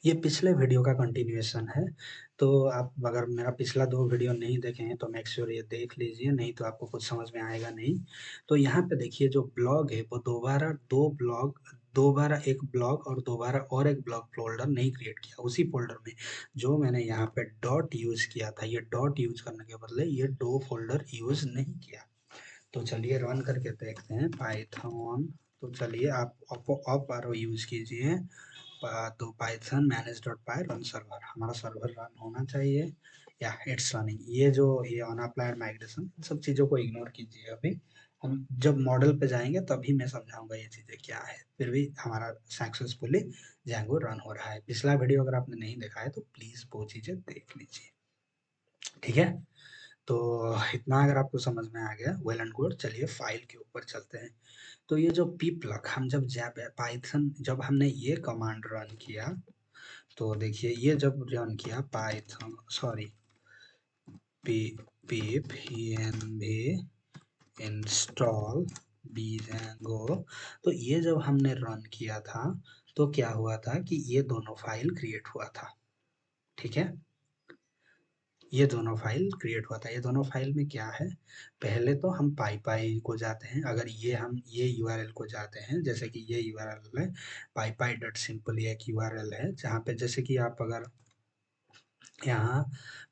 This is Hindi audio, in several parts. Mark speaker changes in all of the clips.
Speaker 1: ये पिछले वीडियो का कंटिन्यूएशन है, तो आप अगर मेरा पिछला 2 वीडियो नहीं देखे हैं तो मेक श्योर ये देख लीजिए, नहीं तो आपको कुछ समझ में आएगा नहीं। तो यहाँ पे देखिए जो ब्लॉग है वो दोबारा एक ब्लॉग और दोबारा और एक ब्लॉग फ़ोल्डर नहीं क्रिएट किया। उसी फ़ोल्डर में जो मैंने यहाँ पे डॉट यूज़ किया था, ये डॉट यूज़ करने के बदले ये डो फ़ोल्डर यूज़ नहीं किया। तो चलिए रन करके देखते हैं पाइथन। तो चलिए आप अप एरो यूज़ कीजिए। तो पाइथन मैनेज डॉट पाई रन सर्वर, हमारा सर्वर रन होना चाहिए या इट्स रनिंग। ये अनअप्लाइड माइग्रेशन, इन सब चीज़ों को इग्नोर कीजिए। अभी हम जब मॉडल पे जाएंगे तभी मैं समझाऊंगा ये चीज़ें क्या है। फिर भी हमारा सक्सेसफुली जैंगो रन हो रहा है। पिछला वीडियो अगर आपने नहीं देखा है तो प्लीज़ वो चीज़ें देख लीजिए, ठीक है। तो इतना अगर आपको समझ में आ गया, वेल एंड गुड। चलिए फाइल के ऊपर चलते हैं। तो ये जो pipluck हम जब पाइथन जब हमने ये कमांड रन किया, तो देखिए ये जब रन किया Python sorry pip env install django, तो ये जब हमने रन किया था तो क्या हुआ था कि ये दोनों फाइल क्रिएट हुआ था, ठीक है। ये दोनों फाइल क्रिएट हुआ था। ये दोनों फाइल में क्या है, पहले तो हम पाई को जाते हैं। अगर ये यूआरएल को जाते हैं, जैसे कि ये यूआरएल है पाई डॉट सिंपल, ये एक यूआरएल है जहाँ पे जैसे कि आप अगर यहाँ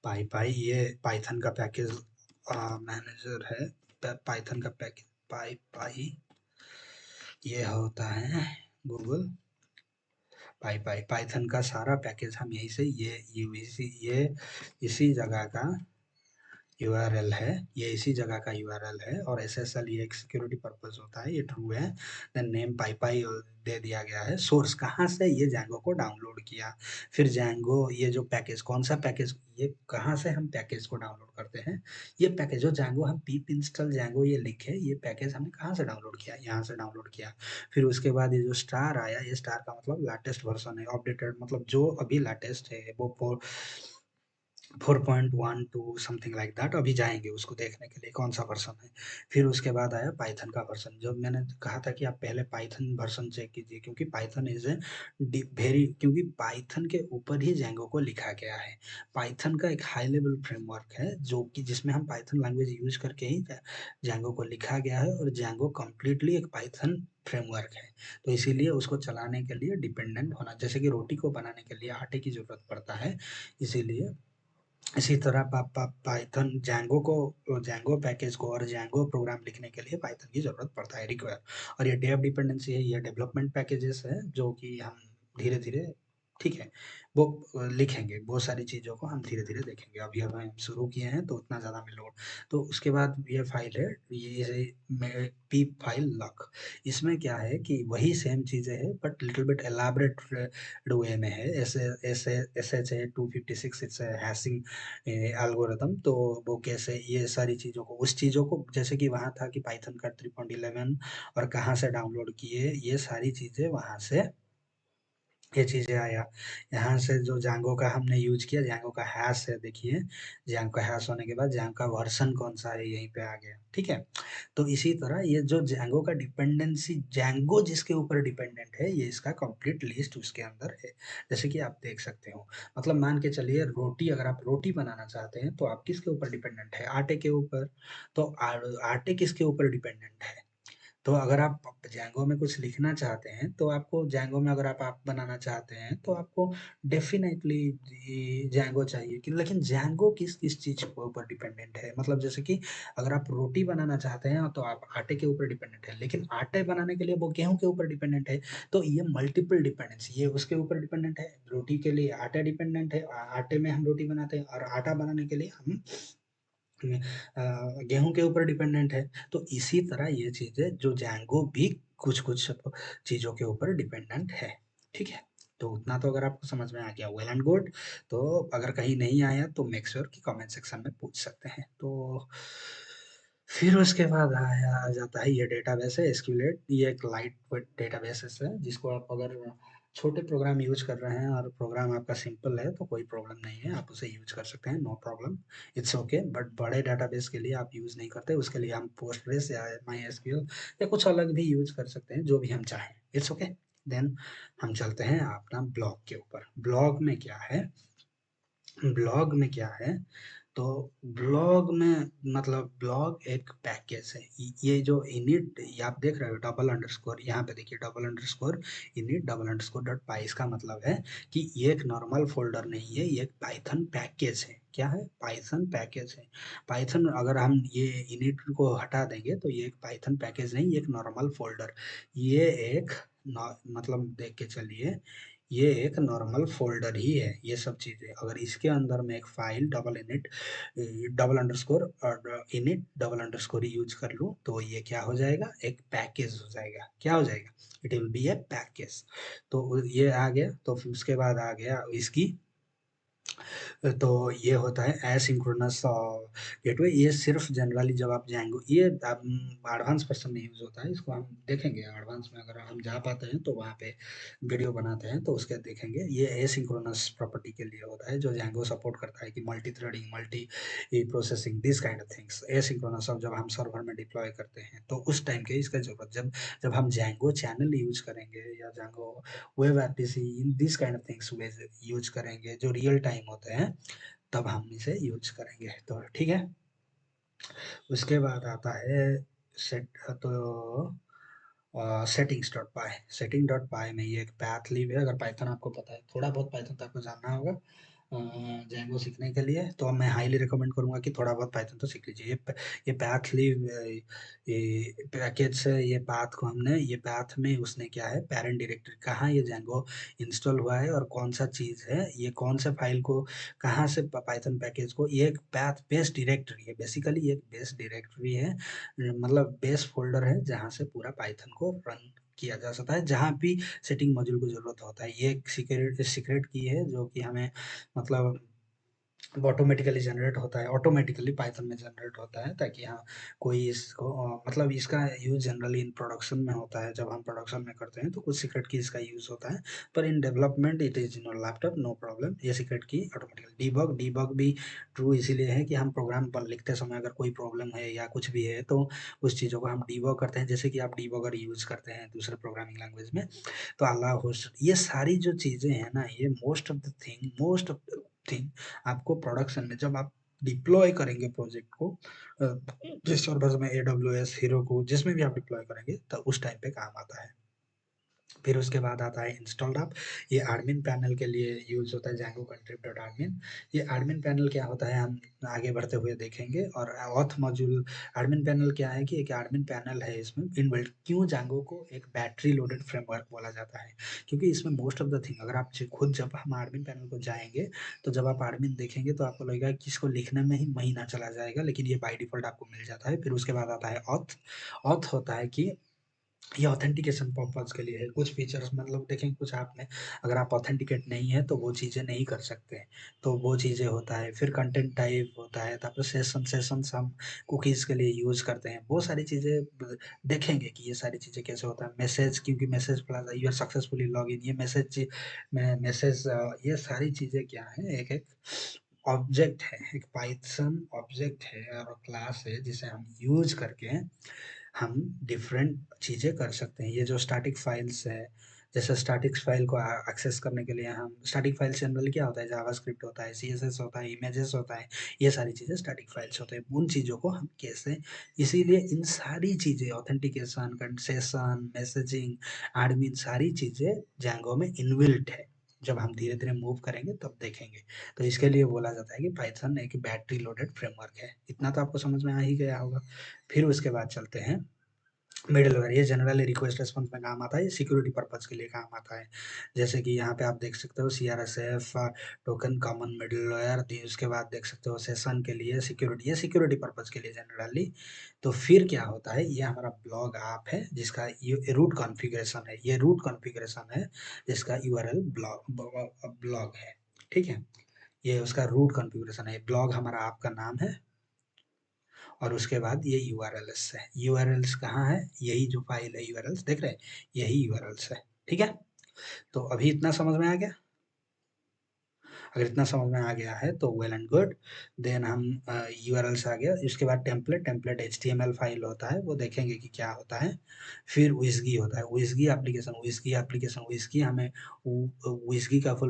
Speaker 1: पाई ये पाइथन का पैकेज मैनेजर है, पाइथन का पैकेज पाई ये होता है गूगल पाई पाइथन का सारा पैकेज हम यहीं से ये इसी जगह का यूआरएल है, ये इसी जगह का यूआरएल है। और एसएसएल ये एक सिक्योरिटी पर्पस होता है, ये ट्रू है। देन नेम पाई दे दिया गया है। सोर्स कहाँ से, ये जैंगो को डाउनलोड किया। फिर जैंगो ये जो पैकेज, कौन सा पैकेज, ये कहाँ से हम पैकेज को डाउनलोड करते हैं, ये पैकेज जो जैंगो हम pip इंस्टॉल जैंगो ये लिखे, ये पैकेज हमने कहाँ से डाउनलोड किया, यहाँ से डाउनलोड किया। फिर उसके बाद ये जो स्टार आया, ये स्टार का मतलब लेटेस्ट वर्जन है, अपडेटेड मतलब जो अभी लेटेस्ट है वो 4.12 समथिंग लाइक दैट। अभी जाएँगे उसको देखने के लिए कौन सा वर्ज़न है। फिर उसके बाद आया पाइथन का वर्ज़न, जो मैंने कहा था कि आप पहले पाइथन वर्ज़न चेक कीजिए, क्योंकि Python is A D very क्योंकि पाइथन के ऊपर ही जेंगो को लिखा गया है। पाइथन का एक हाई लेवल फ्रेमवर्क है जो कि जिसमें हम पाइथन लैंग्वेज यूज़ करके ही जेंगो को लिखा गया है, और जेंगो कंप्लीटली एक पाइथन फ्रेमवर्क है। तो इसीलिए उसको चलाने के लिए डिपेंडेंट होना, जैसे कि रोटी को बनाने के लिए आटे की ज़रूरत पड़ता है, इसीलिए इसी तरह पाइथन जैंगो पैकेज को और जैंगो प्रोग्राम लिखने के लिए पाइथन की ज़रूरत पड़ता है, रिक्वायर। और ये डेव डिपेंडेंसी है, ये डेवलपमेंट पैकेजेस है जो कि हम धीरे-धीरे, ठीक है, वो लिखेंगे। बहुत सारी चीज़ों को हम धीरे-धीरे देखेंगे। अभी अब हम शुरू किए हैं तो उतना ज़्यादा में लोड। तो उसके बाद ये फाइल है, ये में पिप फाइल लॉक। इसमें क्या है कि वही सेम चीज़ें हैं बट लिटिल बिट एलाबोरेट वे में है। ऐसे ऐसे एसएच है 256, इट्स हैशिंग एल्गोरिथम। तो वो कैसे ये सारी चीज़ों को, उस चीज़ों को, जैसे कि वहाँ था कि पाइथन का 3.11 और कहाँ से डाउनलोड किए, ये सारी चीज़ें वहाँ से ये चीज़ें आया। यहाँ से जो जांगो का हमने यूज़ किया, जांगो का हैश है, देखिए जांगो का हैश होने के बाद जांगो का वर्जन कौन सा है यहीं पे आ गया, ठीक है। तो इसी तरह ये जो जांगो का डिपेंडेंसी, जांगो जिसके ऊपर डिपेंडेंट है, ये इसका कंप्लीट लिस्ट उसके अंदर है, जैसे कि आप देख सकते हो। मतलब मान के चलिए रोटी, अगर आप रोटी बनाना चाहते हैं तो आप किसके ऊपर डिपेंडेंट है, आटे के ऊपर। तो आटे किसके ऊपर डिपेंडेंट है, तो अगर आप जेंगो में कुछ लिखना चाहते हैं तो आपको जेंगो में, अगर आप बनाना चाहते हैं तो आपको डेफिनेटली जेंगो चाहिए कि, लेकिन जेंगो किस किस चीज़ के ऊपर डिपेंडेंट है, मतलब जैसे कि अगर आप रोटी बनाना चाहते हैं तो आप आटे के ऊपर डिपेंडेंट है, लेकिन आटे बनाने के लिए वो गेहूं के ऊपर डिपेंडेंट है। तो ये मल्टीपल डिपेंडेंसी, ये उसके ऊपर डिपेंडेंट है, रोटी के लिए आटा डिपेंडेंट है, आटे में हम रोटी बनाते हैं, और आटा बनाने के लिए हम गेहूँ के ऊपर डिपेंडेंट है। तो इसी तरह ये चीज़ें जो जेंगो भी कुछ-कुछ चीज़ों के ऊपर डिपेंडेंट है, ठीक है? तो उतना तो अगर आपको समझ में आ गया, वेल एंड गुड। तो अगर कहीं नहीं आया तो मेक श्योर कि कमेंट सेक्शन में पूछ सकते हैं। तो फिर उसके बाद आ जाता है ये डेटाबेस है एसक्यूएलेट। ये एक लाइट वेट डेटाबेसेस है जिसको आप अगर छोटे प्रोग्राम यूज़ कर रहे हैं और प्रोग्राम आपका सिंपल है तो कोई प्रॉब्लम नहीं है, आप उसे यूज़ कर सकते हैं, no problem, it's okay. But बड़े डेटाबेस के लिए आप यूज़ नहीं करते, उसके लिए हम पोस्टग्रेस या माईएसक्यूएल या कुछ अलग भी यूज़ कर सकते हैं, जो भी हम चाहें, इट्स ओके। देन हम चलते हैं अपना ब्लॉग के ऊपर। ब्लॉग में क्या है, ब्लॉग में क्या है, तो ब्लॉग में मतलब ब्लॉग एक पैकेज है। ये जो इनिट ये आप देख रहे हो डबल अंडरस्कोर, यहाँ पे देखिए double underscore init double underscore dot py, इसका मतलब है कि ये एक नॉर्मल फोल्डर नहीं है, ये एक पाइथन पैकेज है। क्या है? पाइथन पैकेज है। पाइथन अगर हम ये इनिट को हटा देंगे तो ये एक पाइथन पैकेज नहीं, ये एक नॉर्मल फोल्डर, ये एक मतलब देख के चलिए, ये एक नॉर्मल फ़ोल्डर ही है ये सब चीज़ें। अगर इसके अंदर में एक file double init double underscore और इनिट डबल अंडरस्कोर यूज़ कर लूँ तो ये क्या हो जाएगा? एक पैकेज हो जाएगा। क्या हो जाएगा? It will be A package. तो ये आ गया, तो फिर उसके बाद आ गया इसकी, तो ये होता है एसिंक्रोनस गेटवे। ये सिर्फ जनरली जब आप जाएंगे, ये एडवांस वर्जन में यूज़ होता है, इसको हम देखेंगे एडवांस में, अगर हम जा पाते हैं तो वहाँ पे वीडियो बनाते हैं तो उसके देखेंगे। ये एसिंक्रोनस प्रॉपर्टी के लिए होता है जो जैंगो सपोर्ट करता है कि multi threading, multi processing, this kind of things. Asynchronous अब जब हम सर्वर में डिप्लॉय करते हैं तो उस टाइम के इसका जरूरत, जब जब हम जैंगो चैनल यूज करेंगे या Django web APC in this kind of things use करेंगे जो रियल टाइम होते हैं, तब हम इसे यूज करेंगे। तो ठीक है, उसके बाद आता है सेट, तो सेटिंग्स डॉट पाई। सेटिंग डॉट पाई में ये एक पैथ लीव है। अगर पाइथन आपको पता है, थोड़ा बहुत पाइथन तो आपको जानना होगा जैंगो सीखने के लिए, तो मैं हाईली रिकमेंड करूंगा कि थोड़ा बहुत पाइथन तो सीख लीजिए। ये पैथ लीव ये पैकेज से, ये पाथ को हमने, ये पाथ में उसने क्या है, पेरेंट डायरेक्टरी कहाँ ये जैंगो इंस्टॉल हुआ है और कौन सा चीज़ है, ये कौन से फाइल को कहाँ से, पाइथन पैकेज को, ये एक पैथ बेस्ड डायरेक्टरी है। बेसिकली ये एक बेस डायरेक्टरी है, मतलब बेस फोल्डर है जहाँ से पूरा पाइथन को रन किया जा सकता है, जहाँ भी सेटिंग मॉड्यूल को ज़रूरत होता है। ये एक सीक्रेट सीक्रेट की है जो कि हमें मतलब ऑटोमेटिकली जनरेट होता है, ऑटोमेटिकली पाइथन में जनरेट होता है, ताकि हाँ कोई इसको मतलब इसका यूज़ जनरली इन प्रोडक्शन में होता है। जब हम प्रोडक्शन में करते हैं तो कुछ सीक्रेट की इसका यूज़ होता है, पर in development it is in laptop, no problem. ये सीक्रेट की ऑटोमेटिकली डीबग, डीबग भी ट्रू इसीलिए है कि हम प्रोग्राम पर लिखते समय अगर कोई प्रॉब्लम है या कुछ भी है तो उस चीज़ों को हम डीबग करते हैं, जैसे कि आप डीबगर यूज़ करते हैं दूसरे प्रोग्रामिंग लैंग्वेज में। तो अल्लाह होस्ट, ये सारी जो चीज़ें हैं ना, ये मोस्ट ऑफ द थिंग आपको प्रोडक्शन में जब आप डिप्लॉय करेंगे प्रोजेक्ट को, जिस सर्वर में एडब्ल्यूएस, हीरोकू, जिसमें भी आप डिप्लॉय करेंगे तो उस टाइम पे काम आता है। फिर उसके बाद आता है इंस्टॉल्ड अप। ये एडमिन पैनल के लिए यूज़ होता है, Django contrib डॉट एडमिन। ये एडमिन पैनल क्या होता है हम आगे बढ़ते हुए देखेंगे। और ऑथ मॉड्यूल, एडमिन पैनल क्या है कि एक एडमिन पैनल है इसमें इनबिल्ट। क्यों Django को एक बैटरी लोडेड फ्रेमवर्क बोला जाता है? क्योंकि इसमें मोस्ट ऑफ द थिंग, अगर आप खुद जब हम एडमिन पैनल को जाएंगे तो जब आप एडमिन देखेंगे तो आपको लगेगा कि इसको लिखने में ही महीना चला जाएगा, लेकिन ये बाय डिफ़ॉल्ट आपको मिल जाता है। फिर उसके बाद आता है ऑथ। ऑथ होता है कि ये ऑथेंटिकेशन पर्पज़ के लिए है। कुछ फीचर्स मतलब देखें, कुछ आप में अगर आप ऑथेंटिकेट नहीं है तो वो चीज़ें नहीं कर सकते हैं, तो वो चीज़ें होता है। फिर कंटेंट टाइप होता है, तापर सेशंस हम कुकीज़ के लिए यूज़ करते हैं। वो सारी चीज़ें देखेंगे कि ये सारी चीज़ें कैसे होता है। मैसेज, क्योंकि message plus you are successfully log in, ये मैसेज में मैसेज, ये सारी चीज़ें क्या है, एक एक ऑब्जेक्ट है, एक पाइथन ऑब्जेक्ट है और क्लास है जिसे हम यूज करके हम डिफरेंट चीज़ें कर सकते हैं। ये जो स्टैटिक फाइल्स है, जैसे स्टैटिक फाइल को एक्सेस करने के लिए हम, स्टैटिक फाइल जनरली क्या होता है, जावास्क्रिप्ट होता है, सीएसएस होता है, इमेजेस होता है, ये सारी चीज़ें स्टैटिक फाइल्स होते हैं। उन चीज़ों को हम कैसे, इसीलिए इन सारी चीज़ें ऑथेंटिकेशन, कंसेशन, मैसेजिंग, एडमिन, सारी चीज़ें जैंगो में इनबिल्ट है। जब हम धीरे धीरे मूव करेंगे तब देखेंगे। तो इसके लिए बोला जाता है कि पाइथन एक बैटरी लोडेड फ्रेमवर्क है। इतना तो आपको समझ में आ ही गया होगा। फिर उसके बाद चलते हैं मिडलवेयर। ये जनरली रिक्वेस्ट रिस्पॉन्स में काम आता है, ये सिक्योरिटी पर्पज़ के लिए काम आता है। जैसे कि यहाँ पे आप देख सकते हो सीआरएसएफ टोकन कॉमन मिडलवेयर, उसके बाद देख सकते हो सेशन के लिए सिक्योरिटी, ये सिक्योरिटी पर्पज़ के लिए जनरली। तो फिर क्या होता है, ये हमारा ब्लॉग ऐप है जिसका ये रूट कॉन्फ़िगरेशन है, ये रूट कॉन्फ़िगरेशन है जिसका यूआरएल ब्लॉग है, ठीक है? ये उसका रूट कॉन्फ़िगरेशन है, ब्लॉग हमारा ऐप का नाम है। और उसके बाद ये यूआरएल्स है। यूआरएल्स कहाँ है? यही जो फाइल है यूआरएल्स देख रहे हैं, यही यूआरएल्स है, ठीक है? तो अभी इतना समझ में आ गया? अगर इतना समझ में आ गया है तो वेल एंड गुड। देन हम यूआरएल्स आ गया, उसके बाद टेम्पलेट, टेम्पलेट एचटीएमएल फाइल होता है, वो देखेंगे कि क्या होता है। फिर विज़गी होता है, विज़गी एप्लीकेशन, विज़गी एप्लीकेशन, विज़गी हमें विज़गी का फुल